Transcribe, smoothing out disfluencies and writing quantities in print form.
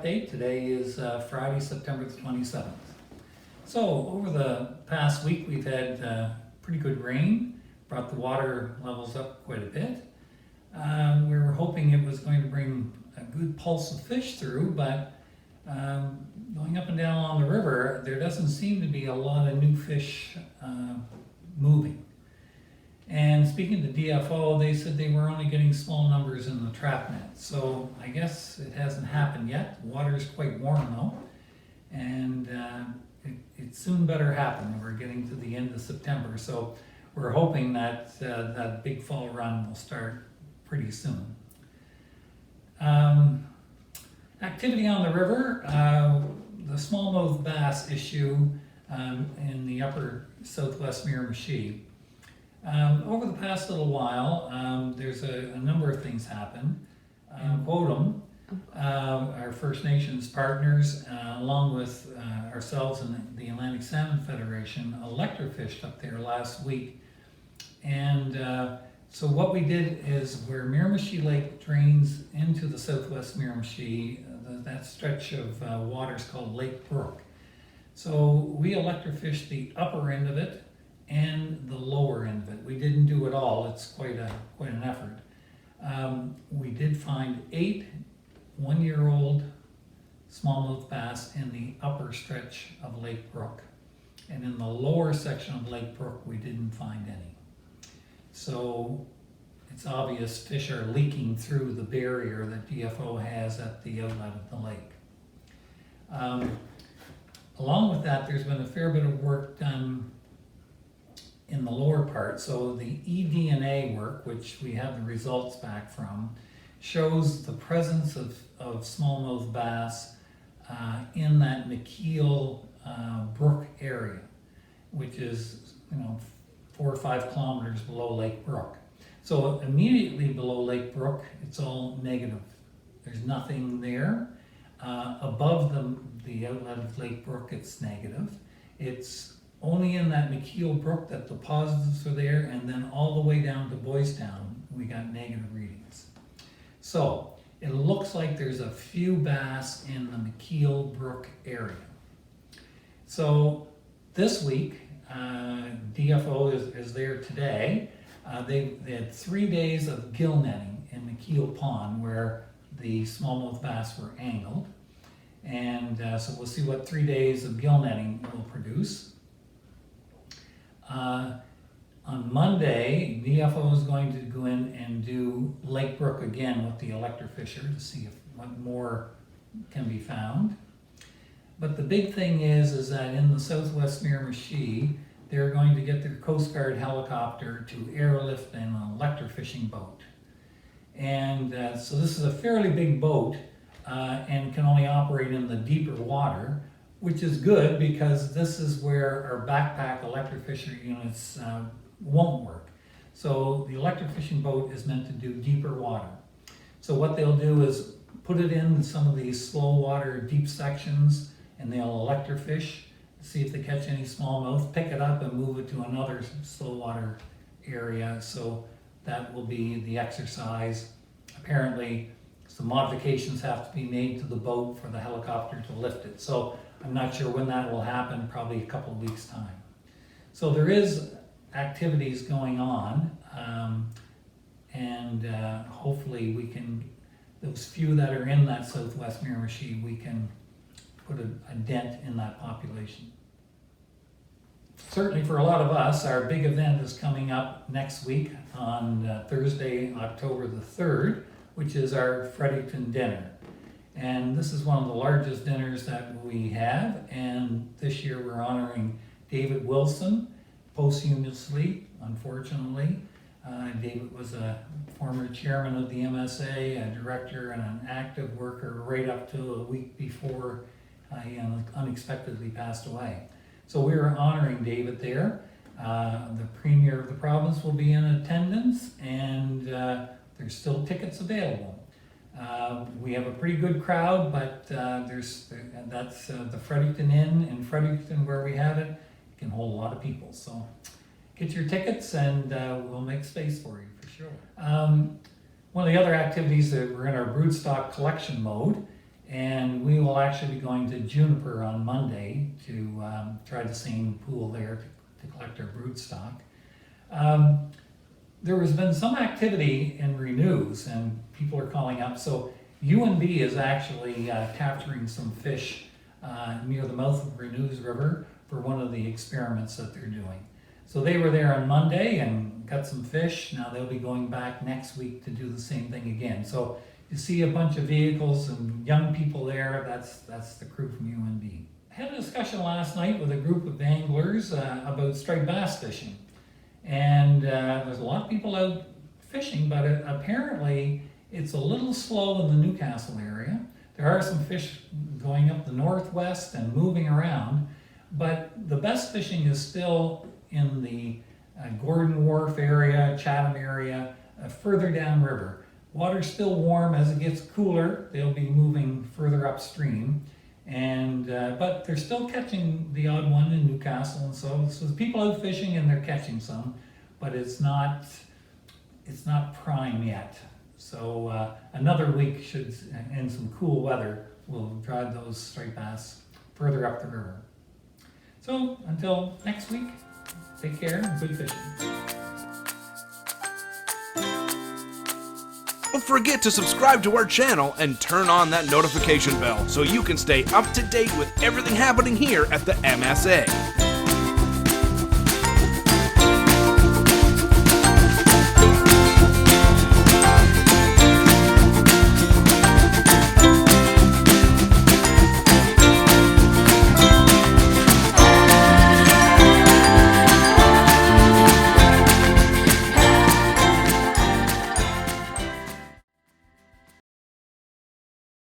update. Today is Friday, September the 27th. So over the past week we've had pretty good rain, brought the water levels up quite a bit. We were hoping it was going to bring a good pulse of fish through, but going up and down along the river, there doesn't seem to be a lot of new fish moving. And speaking to DFO, they said they were only getting small numbers in the trap net. So I guess it hasn't happened yet. The water is quite warm though. And it soon better happen. We're getting to the end of September. So we're hoping that that big fall run will start pretty soon. Activity on the river, the smallmouth bass issue in the upper southwest Miramichi. Over the past little while, there's a number of things happened. Quotum, our First Nations partners, along with ourselves and the Atlantic Salmon Federation, electrofished up there last week. And so what we did is where Miramichi Lake drains into the southwest Miramichi, that stretch of water is called Lake Brook. So we electrofished the upper end of it and the lower end of it. We didn't do it all. It's quite an effort. We did find 8 one-year-old smallmouth bass in the upper stretch of Lake Brook. And in the lower section of Lake Brook, we didn't find any. So it's obvious fish are leaking through the barrier that DFO has at the outlet of the lake. Along with that, there's been a fair bit of work done in the lower part. So the eDNA work, which we have the results back from, shows the presence of smallmouth bass in that McKeel Brook area, which is 4 or 5 kilometers below Lake Brook. So immediately below Lake Brook, it's all negative. There's nothing there. Above the outlet of Lake Brook, it's negative. It's only in that McKeel Brook that the positives are there, and then all the way down to Boys Town, we got negative readings. So it looks like there's a few bass in the McKeel Brook area. So this week, DFO is there today. They had 3 days of gill netting in McKeel Pond where the smallmouth bass were angled. And so we'll see what 3 days of gill netting will produce. On Monday, DFO is going to go in and do Lake Brook again with the electrofisher to see if what more can be found. But the big thing is that in the southwest Miramichi, they're going to get their Coast Guard helicopter to airlift an electrofishing boat. And so this is a fairly big boat and can only operate in the deeper water, which is good because this is where our backpack electrofisher units won't work. So the electrofishing boat is meant to do deeper water. So what they'll do is put it in some of these slow water deep sections and they'll electrofish, see if they catch any smallmouth, pick it up and move it to another slow water area. So that will be the exercise. Apparently some modifications have to be made to the boat for the helicopter to lift it. So I'm not sure when that will happen, probably a couple of weeks' time. So there is activities going on, and hopefully we can, those few that are in that southwest Miramichi, we can put a dent in that population. Certainly for a lot of us, our big event is coming up next week on Thursday, October the 3rd, which is our Fredericton dinner. And this is one of the largest dinners that we have, and this year we're honoring David Wilson posthumously, unfortunately. David was a former chairman of the MSA, a director and an active worker right up to a week before he unexpectedly passed away. So we are honoring David there. The Premier of the province will be in attendance, and there's still tickets available. We have a pretty good crowd, but that's the Fredericton Inn in Fredericton where we have it. It can hold a lot of people. So get your tickets and we'll make space for you for sure. One of the other activities that we're in our broodstock collection mode, And we will actually be going to Juniper on Monday to try the same pool there to collect our brood stock. There has been some activity in Renews, and people are calling up. So UNB is actually capturing some fish near the mouth of Renews River for one of the experiments that they're doing. So they were there on Monday and got some fish. Now they'll be going back next week to do the same thing again. So you see a bunch of vehicles and young people there. That's the crew from UNB. I had a discussion last night with a group of anglers about striped bass fishing. And there's a lot of people out fishing, but apparently it's a little slow in the Newcastle area. There are some fish going up the northwest and moving around, but the best fishing is still in the Gordon Wharf area, Chatham area, further downriver. Water's still warm. As it gets cooler, they'll be moving further upstream. And but they're still catching the odd one in Newcastle, and so there's people out fishing and they're catching some, but it's not prime yet. So another week should, and some cool weather will drive those striped bass further up the river. So until next week, take care and good fishing. Don't forget to subscribe to our channel and turn on that notification bell so you can stay up to date with everything happening here at the MSA.